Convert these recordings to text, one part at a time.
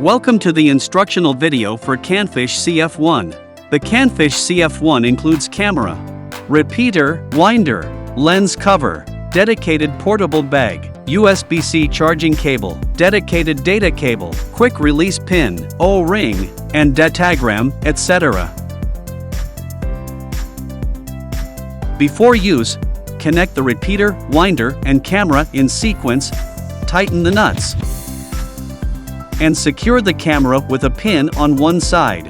Welcome to the instructional video for CanFish CF1. The CanFish CF1 includes camera, repeater, winder, lens cover, dedicated portable bag, USB-C charging cable, dedicated data cable, quick release pin, O-ring, and datagram, etc. Before use, connect the repeater, winder, and camera in sequence, tighten the nuts, and secure the camera with a pin on one side.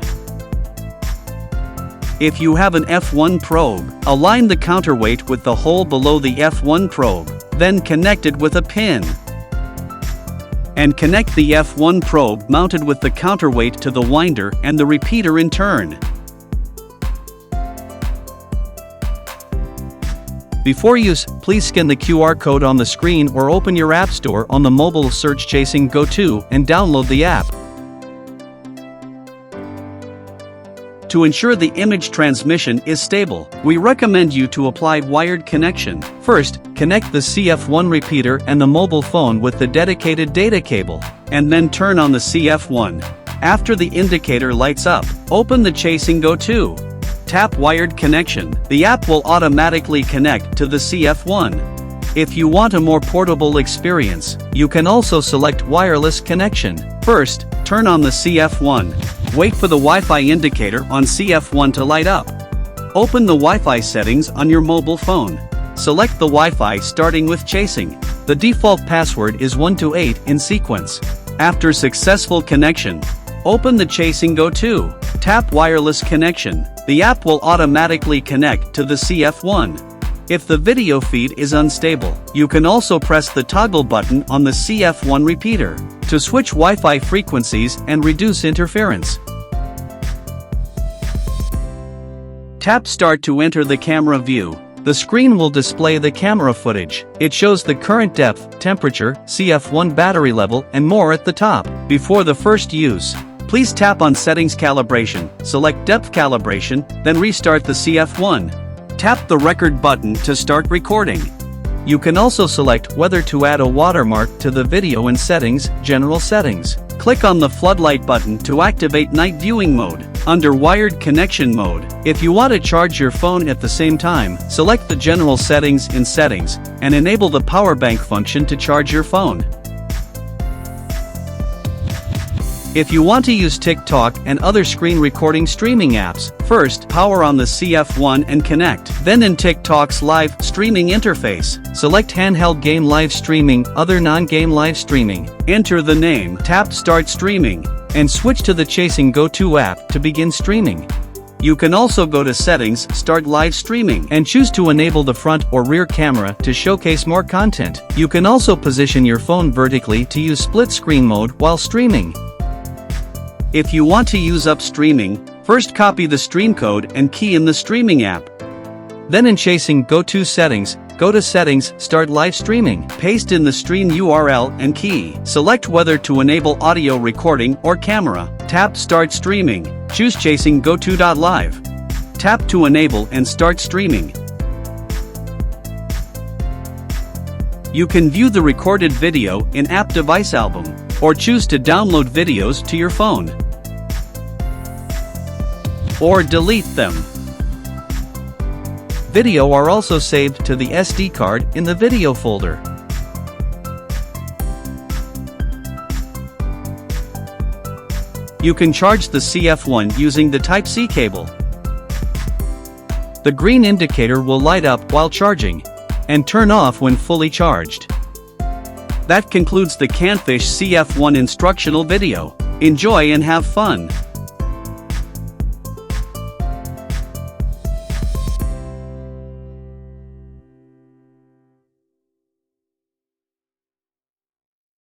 If you have an F1 probe, align the counterweight with the hole below the F1 probe, then connect it with a pin. And connect the F1 probe mounted with the counterweight to the winder and the repeater in turn. Before use, please scan the QR code on the screen or open your App Store on the mobile search Chasing Go-To and download the app. To ensure the image transmission is stable, we recommend you to apply wired connection. First, connect the CF1 repeater and the mobile phone with the dedicated data cable, and then turn on the CF1. After the indicator lights up, open the Chasing Go-To. Tap wired connection. The app will automatically connect to the CF1. If you want a more portable experience, you can also select wireless connection. First, turn on the CF1. Wait for the Wi-Fi indicator on CF1 to light up. Open the Wi-Fi settings on your mobile phone. Select the Wi-Fi starting with Chasing. The default password is 128 in sequence. After successful connection, open the Chasing Go-To. Tap wireless connection. The app will automatically connect to the CF1. If the video feed is unstable, you can also press the toggle button on the CF1 repeater to switch Wi-Fi frequencies and reduce interference. Tap Start to enter the camera view. The screen will display the camera footage. It shows the current depth, temperature, CF1 battery level, and more at the top. Before the first use, please tap on Settings Calibration, select Depth Calibration, then restart the CF1. Tap the Record button to start recording. You can also select whether to add a watermark to the video in Settings, General Settings. Click on the floodlight button to activate night viewing mode. Under wired connection mode, if you want to charge your phone at the same time, select the General Settings in Settings, and enable the power bank function to charge your phone. If you want to use TikTok and other screen recording streaming apps, first, power on the CF1 and connect. Then in TikTok's live streaming interface, select Handheld Game Live Streaming, Other Non-Game Live Streaming. Enter the name, tap Start Streaming, and switch to the Chasing Go-To app to begin streaming. You can also go to Settings, Start Live Streaming, and choose to enable the front or rear camera to showcase more content. You can also position your phone vertically to use split screen mode while streaming. If you want to use up streaming, first copy the stream code and key in the streaming app. Then in Chasing Go-To Settings, go to Settings, Start Live Streaming. Paste in the stream URL and key. Select whether to enable audio recording or camera. Tap Start Streaming. Choose Chasing Go-To.live. Tap to enable and start streaming. You can view the recorded video in App Device Album, or choose to download videos to your phone, or delete them. Video are also saved to the SD card in the video folder. You can charge the CF1 using the Type-C cable. The green indicator will light up while charging, and turn off when fully charged. That concludes the CanFish CF1 instructional video. Enjoy and have fun!